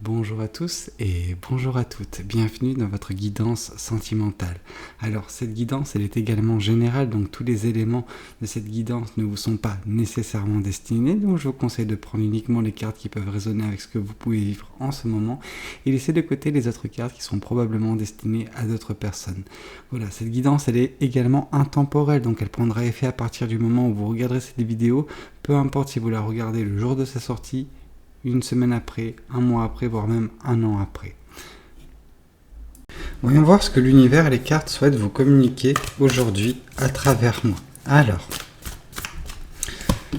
Bonjour à tous et bonjour à toutes, bienvenue dans votre guidance sentimentale. Alors cette guidance elle est également générale, donc tous les éléments de cette guidance ne vous sont pas nécessairement destinés, donc je vous conseille de prendre uniquement les cartes qui peuvent résonner avec ce que vous pouvez vivre en ce moment et laisser de côté les autres cartes qui sont probablement destinées à d'autres personnes. Voilà, cette guidance elle est également intemporelle, donc elle prendra effet à partir du moment où vous regarderez cette vidéo, peu importe si vous la regardez le jour de sa sortie, une semaine après, un mois après, voire même un an après. Voyons voir ce que l'univers et les cartes souhaitent vous communiquer aujourd'hui à travers moi. Alors,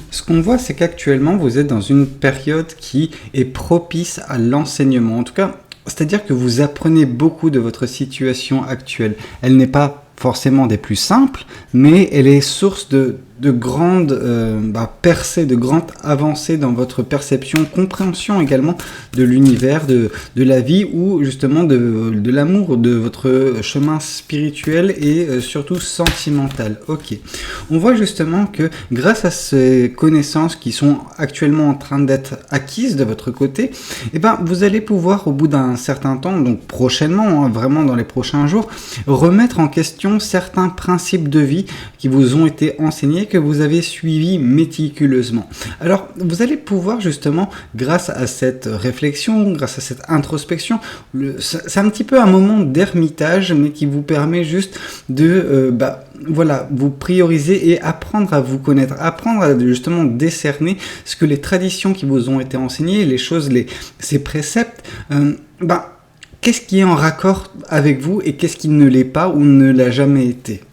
ce qu'on voit, c'est qu'actuellement, vous êtes dans une période qui est propice à l'enseignement. En tout cas, c'est-à-dire que vous apprenez beaucoup de votre situation actuelle. Elle n'est pas forcément des plus simples, mais elle est source de grandes percées, de grandes avancées dans votre perception, compréhension également de l'univers, de la vie ou justement de l'amour, de votre chemin spirituel et surtout sentimental. Ok. On voit justement que grâce à ces connaissances qui sont actuellement en train d'être acquises de votre côté, vous allez pouvoir au bout d'un certain temps, donc prochainement, vraiment dans les prochains jours, remettre en question certains principes de vie qui vous ont été enseignés, que vous avez suivi méticuleusement. Alors, vous allez pouvoir justement, grâce à cette réflexion, grâce à cette introspection, c'est un petit peu un moment d'ermitage, mais qui vous permet juste de, vous prioriser et apprendre à vous connaître, apprendre à justement décerner ce que les traditions qui vous ont été enseignées, les choses, ces préceptes, qu'est-ce qui est en raccord avec vous et qu'est-ce qui ne l'est pas ou ne l'a jamais été.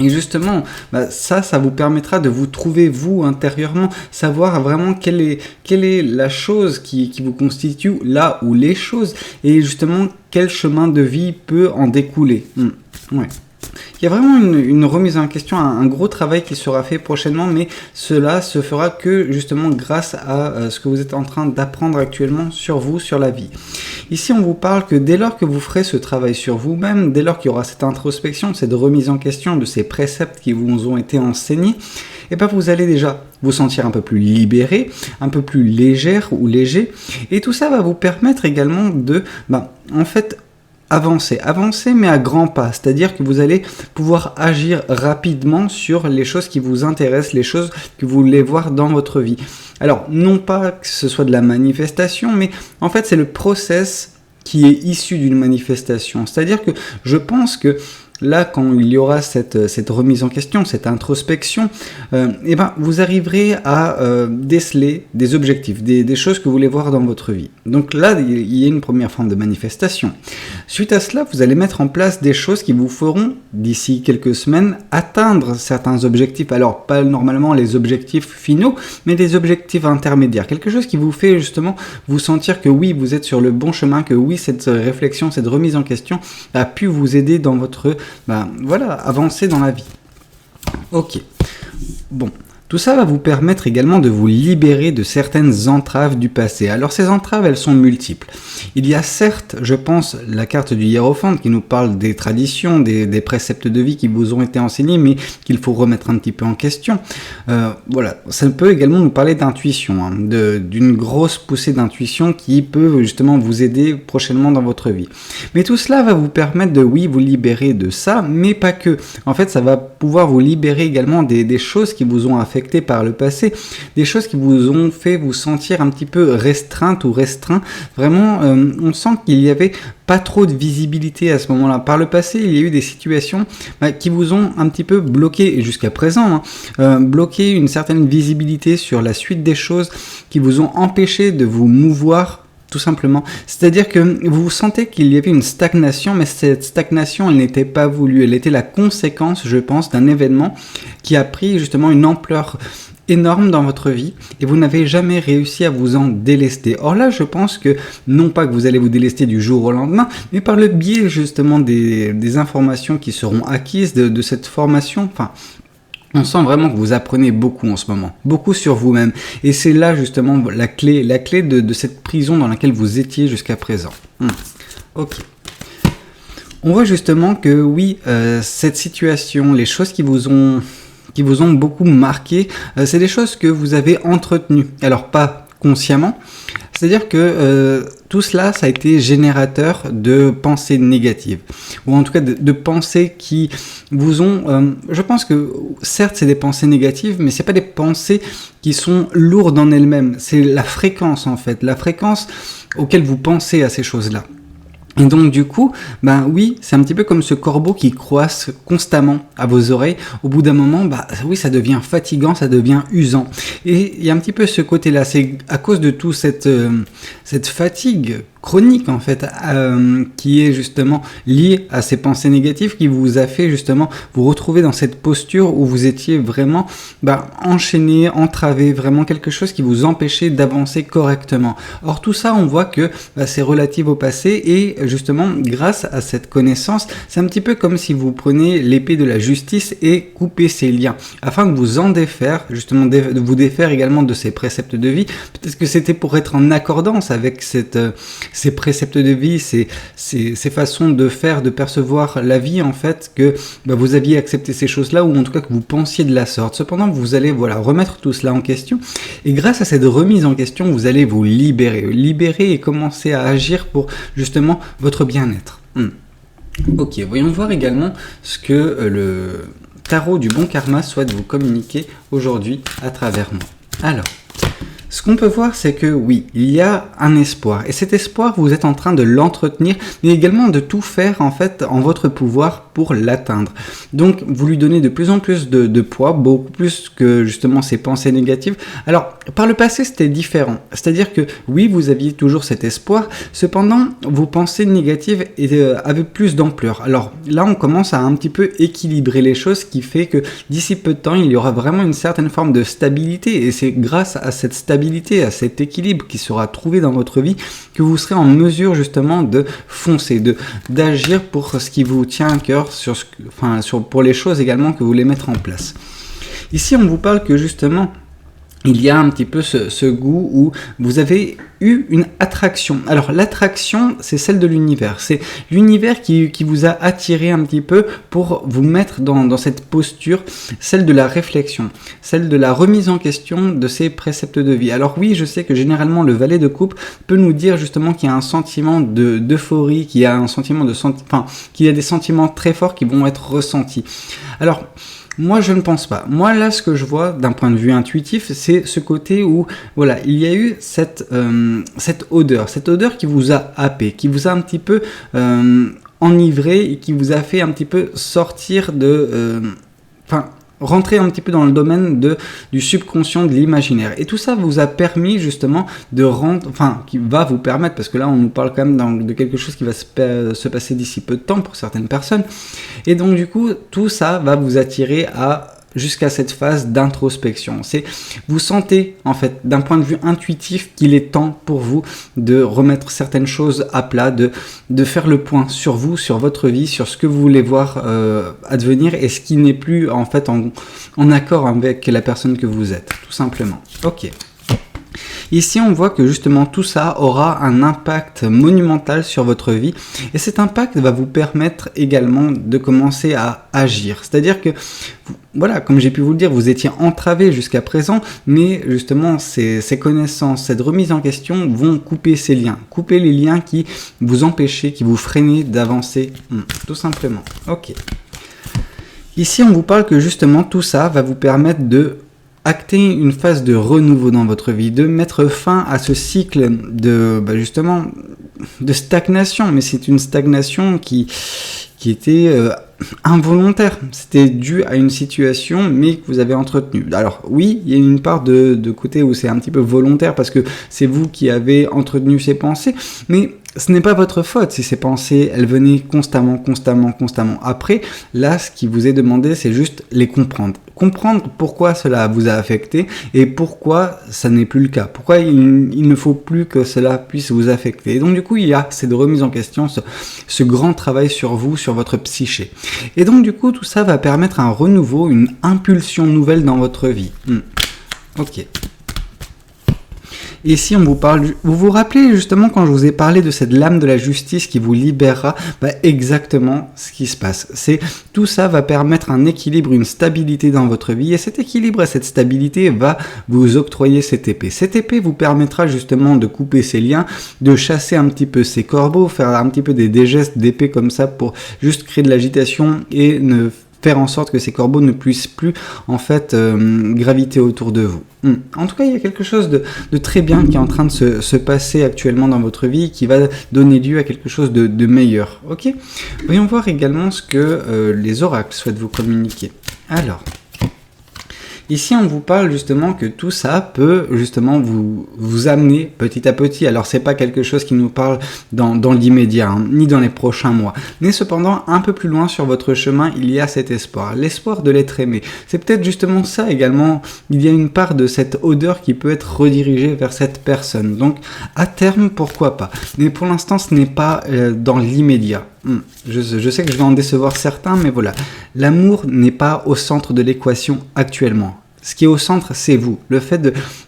Et justement, ça vous permettra de vous trouver vous intérieurement, savoir vraiment quelle est la chose qui vous constitue, là où les choses, et justement quel chemin de vie peut en découler. Ouais. Il y a vraiment une remise en question, un gros travail qui sera fait prochainement, mais cela se fera que justement grâce à ce que vous êtes en train d'apprendre actuellement sur vous, sur la vie. Ici, on vous parle que dès lors que vous ferez ce travail sur vous-même, dès lors qu'il y aura cette introspection, cette remise en question de ces préceptes qui vous ont été enseignés, vous allez déjà vous sentir un peu plus libéré, un peu plus légère ou léger, et tout ça va vous permettre également de, avancer mais à grands pas, c'est-à-dire que vous allez pouvoir agir rapidement sur les choses qui vous intéressent, les choses que vous voulez voir dans votre vie. Alors, non pas que ce soit de la manifestation, mais en fait, c'est le process qui est issu d'une manifestation. C'est-à-dire que je pense que là, quand il y aura cette remise en question, cette introspection, vous arriverez à déceler des objectifs, des choses que vous voulez voir dans votre vie. Donc là, il y a une première forme de manifestation. Suite à cela, vous allez mettre en place des choses qui vous feront, d'ici quelques semaines, atteindre certains objectifs. Alors, pas normalement les objectifs finaux, mais des objectifs intermédiaires. Quelque chose qui vous fait justement vous sentir que oui, vous êtes sur le bon chemin, que oui, cette réflexion, cette remise en question a pu vous aider dans votre avancer dans la vie. Ok. Bon. Tout ça va vous permettre également de vous libérer de certaines entraves du passé. Alors ces entraves, elles sont multiples. Il y a certes, je pense, la carte du hiérophante qui nous parle des traditions, des préceptes de vie qui vous ont été enseignés, mais qu'il faut remettre un petit peu en question. Ça peut également nous parler d'intuition, d'une grosse poussée d'intuition qui peut justement vous aider prochainement dans votre vie. Mais tout cela va vous permettre de, oui, vous libérer de ça, mais pas que. En fait, ça va pouvoir vous libérer également des choses qui vous ont affecté par le passé, des choses qui vous ont fait vous sentir un petit peu restreinte ou restreint. Vraiment, on sent qu'il y avait pas trop de visibilité à ce moment-là. Par le passé, il y a eu des situations qui vous ont un petit peu bloqué, et jusqu'à présent, bloqué une certaine visibilité sur la suite des choses, qui vous ont empêché de vous mouvoir tout simplement. C'est-à-dire que vous sentez qu'il y avait une stagnation, mais cette stagnation, elle n'était pas voulue. Elle était la conséquence, je pense, d'un événement qui a pris justement une ampleur énorme dans votre vie et vous n'avez jamais réussi à vous en délester. Or là, je pense que non pas que vous allez vous délester du jour au lendemain, mais par le biais justement des informations qui seront acquises de cette formation, on sent vraiment que vous apprenez beaucoup en ce moment, beaucoup sur vous-même. Et c'est là justement la clé de cette prison dans laquelle vous étiez jusqu'à présent. Ok. On voit justement que oui, cette situation, les choses qui vous ont beaucoup marqué, c'est des choses que vous avez entretenues. Alors pas consciemment, C'est-à-dire que tout cela, ça a été générateur de pensées négatives, ou en tout cas de pensées qui vous ont... je pense que certes, c'est des pensées négatives, mais c'est pas des pensées qui sont lourdes en elles-mêmes. C'est la fréquence en fait, la fréquence auquel vous pensez à ces choses-là. Et donc du coup, ben oui, c'est un petit peu comme ce corbeau qui croasse constamment à vos oreilles. Au bout d'un moment, oui, ça devient fatigant, ça devient usant. Et il y a un petit peu ce côté-là. C'est à cause de tout cette fatigue chronique en fait, qui est justement liée à ces pensées négatives, qui vous a fait justement vous retrouver dans cette posture où vous étiez vraiment enchaîné, entravé, vraiment quelque chose qui vous empêchait d'avancer correctement. Or tout ça, on voit que c'est relatif au passé, et justement grâce à cette connaissance, c'est un petit peu comme si vous prenez l'épée de la justice et coupez ces liens, afin de vous en défaire, justement de vous défaire également de ces préceptes de vie. Peut-être que c'était pour être en accordance avec ces préceptes de vie, ces façons de faire, de percevoir la vie en fait, que vous aviez accepté ces choses-là, ou en tout cas que vous pensiez de la sorte. Cependant, vous allez remettre tout cela en question, et grâce à cette remise en question, vous allez vous libérer et commencer à agir pour justement votre bien-être. Ok, voyons voir également ce que le tarot du bon karma souhaite vous communiquer aujourd'hui à travers moi. Alors, ce qu'on peut voir, c'est que oui, il y a un espoir. Et cet espoir, vous êtes en train de l'entretenir, mais également de tout faire en fait en votre pouvoir pour l'atteindre. Donc, vous lui donnez de plus en plus de poids, beaucoup plus que justement ces pensées négatives. Alors, par le passé, c'était différent. C'est-à-dire que oui, vous aviez toujours cet espoir, cependant, vos pensées négatives avaient plus d'ampleur. Alors là, on commence à un petit peu équilibrer les choses, ce qui fait que d'ici peu de temps, il y aura vraiment une certaine forme de stabilité. Et c'est grâce à cette stabilité, à cet équilibre qui sera trouvé dans votre vie, que vous serez en mesure justement de foncer, d'agir pour ce qui vous tient à cœur, pour les choses également que vous voulez mettre en place. Ici, on vous parle que justement, il y a un petit peu ce goût où vous avez eu une attraction. Alors l'attraction, c'est celle de l'univers. C'est l'univers qui vous a attiré un petit peu pour vous mettre dans cette posture, celle de la réflexion, celle de la remise en question de ces préceptes de vie. Alors oui, je sais que généralement le valet de coupe peut nous dire justement qu'il y a un sentiment d'euphorie, qu'il y a un sentiment qu'il y a des sentiments très forts qui vont être ressentis. Alors, moi, je ne pense pas. Moi, là, ce que je vois d'un point de vue intuitif, c'est ce côté où, voilà, il y a eu cette odeur qui vous a happé, qui vous a un petit peu enivré et qui vous a fait un petit peu sortir rentrer un petit peu dans le domaine du subconscient, de l'imaginaire. Et tout ça vous a permis justement qui va vous permettre, parce que là on nous parle quand même de quelque chose qui va se passer d'ici peu de temps pour certaines personnes. Et donc du coup, tout ça va vous attirer jusqu'à cette phase d'introspection. Vous sentez en fait d'un point de vue intuitif qu'il est temps pour vous de remettre certaines choses à plat, de faire le point sur vous, sur votre vie, sur ce que vous voulez voir advenir et ce qui n'est plus en fait en accord avec la personne que vous êtes, tout simplement. Ok. Ici, on voit que justement tout ça aura un impact monumental sur votre vie, et cet impact va vous permettre également de commencer à agir. C'est-à-dire que, voilà, comme j'ai pu vous le dire, vous étiez entravé jusqu'à présent, mais justement ces connaissances, cette remise en question vont couper ces liens, couper les liens qui vous empêchaient, qui vous freinaient d'avancer, tout simplement. Ok. Ici, on vous parle que justement tout ça va vous permettre de acter une phase de renouveau dans votre vie, de mettre fin à ce cycle de stagnation, mais c'est une stagnation qui était involontaire. C'était dû à une situation, mais que vous avez entretenue. Alors oui, il y a une part de côté où c'est un petit peu volontaire, parce que c'est vous qui avez entretenu ces pensées, mais ce n'est pas votre faute si ces pensées, elles venaient constamment. Après, là, ce qui vous est demandé, c'est juste les comprendre. Comprendre pourquoi cela vous a affecté et pourquoi ça n'est plus le cas. Pourquoi il ne faut plus que cela puisse vous affecter. Et donc, du coup, il y a cette remise en question, ce grand travail sur vous, sur votre psyché. Et donc, du coup, tout ça va permettre un renouveau, une impulsion nouvelle dans votre vie. Ok. Ici, on vous parle, vous vous rappelez justement quand je vous ai parlé de cette lame de la justice qui vous libérera, exactement ce qui se passe. Tout ça va permettre un équilibre, une stabilité dans votre vie, et cet équilibre et cette stabilité va vous octroyer cette épée. Cette épée vous permettra justement de couper ces liens, de chasser un petit peu ces corbeaux, faire un petit peu des gestes d'épée comme ça pour juste créer de l'agitation et ne faire en sorte que ces corbeaux ne puissent plus en fait graviter autour de vous. En tout cas, il y a quelque chose de très bien qui est en train de se passer actuellement dans votre vie, qui va donner lieu à quelque chose de meilleur. Ok ? Voyons voir également ce que les oracles souhaitent vous communiquer. Alors, ici, on vous parle justement que tout ça peut justement vous amener petit à petit. Alors, c'est pas quelque chose qui nous parle dans l'immédiat, ni dans les prochains mois. Mais cependant, un peu plus loin sur votre chemin, il y a cet espoir. L'espoir de l'être aimé. C'est peut-être justement ça également. Il y a une part de cette odeur qui peut être redirigée vers cette personne. Donc, à terme, pourquoi pas. Mais pour l'instant, ce n'est pas dans l'immédiat. Je sais que je vais en décevoir certains, mais voilà. L'amour n'est pas au centre de l'équation actuellement. Ce qui est au centre, c'est vous. Le fait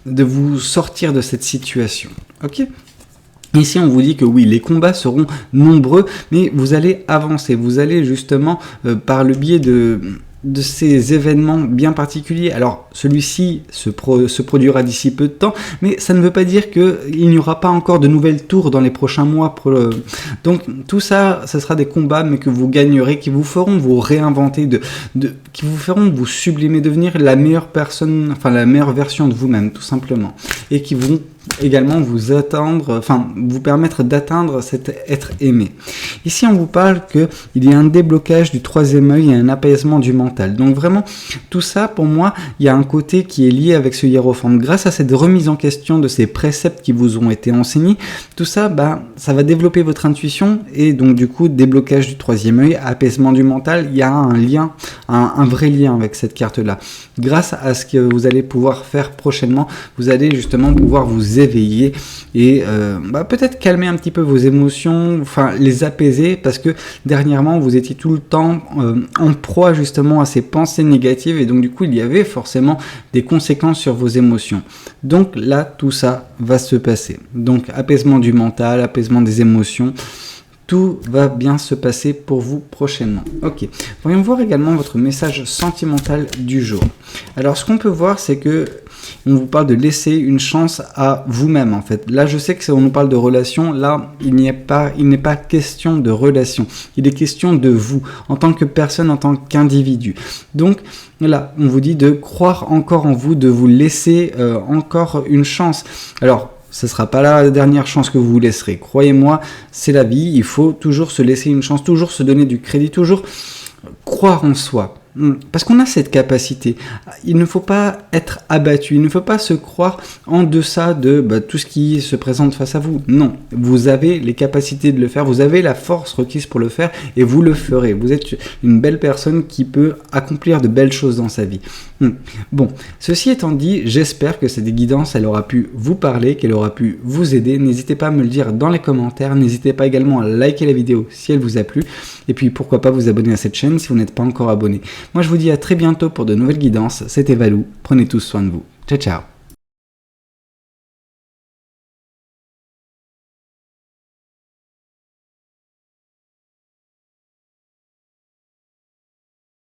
de vous sortir de cette situation. Ok ? Ici, on vous dit que oui, les combats seront nombreux, mais vous allez avancer. Vous allez justement, par le biais de ces événements bien particuliers. Alors, celui-ci se produira d'ici peu de temps, mais ça ne veut pas dire qu'il n'y aura pas encore de nouvelles tours dans les prochains mois. Donc, tout ça, ça sera des combats, mais que vous gagnerez, qui vous feront vous réinventer, qui vous feront vous sublimer, devenir la meilleure personne, enfin la meilleure version de vous-même, tout simplement. Et qui vont également vous permettre d'atteindre cet être aimé. Ici, on vous parle qu'il y a un déblocage du troisième œil et un apaisement du mental. Donc vraiment, tout ça, pour moi, il y a un côté qui est lié avec ce hiérophante. Grâce à cette remise en question de ces préceptes qui vous ont été enseignés, tout ça, ça va développer votre intuition et donc du coup, déblocage du troisième œil, apaisement du mental. Il y a un lien, un vrai lien avec cette carte-là. Grâce à ce que vous allez pouvoir faire prochainement, vous allez justement pouvoir vous éveiller et peut-être calmer un petit peu vos émotions, enfin les apaiser, parce que dernièrement vous étiez tout le temps en proie justement à ces pensées négatives et donc du coup il y avait forcément des conséquences sur vos émotions. Donc là tout ça va se passer. Donc apaisement du mental, apaisement des émotions. Tout va bien se passer pour vous prochainement. Ok. Voyons voir également votre message sentimental du jour. Alors, ce qu'on peut voir, c'est que on vous parle de laisser une chance à vous-même, en fait. Là, je sais que on nous parle de relation. Là, il n'est pas question de relation. Il est question de vous, en tant que personne, en tant qu'individu. Donc, là, on vous dit de croire encore en vous, de vous laisser encore une chance. Alors, ce ne sera pas la dernière chance que vous vous laisserez. Croyez-moi, c'est la vie. Il faut toujours se laisser une chance, toujours se donner du crédit, toujours croire en soi. Parce qu'on a cette capacité. Il ne faut pas être abattu, il ne faut pas se croire en deçà de tout ce qui se présente face à vous. Non, vous avez les capacités de le faire, vous avez la force requise pour le faire et vous le ferez. Vous êtes une belle personne qui peut accomplir de belles choses dans sa vie. Bon, ceci étant dit, j'espère que cette guidance, elle aura pu vous parler, qu'elle aura pu vous aider. N'hésitez pas à me le dire dans les commentaires, n'hésitez pas également à liker la vidéo si elle vous a plu. Et puis pourquoi pas vous abonner à cette chaîne si vous n'êtes pas encore abonné. Moi je vous dis à très bientôt pour de nouvelles guidances, c'était Valou, prenez tous soin de vous. Ciao ciao.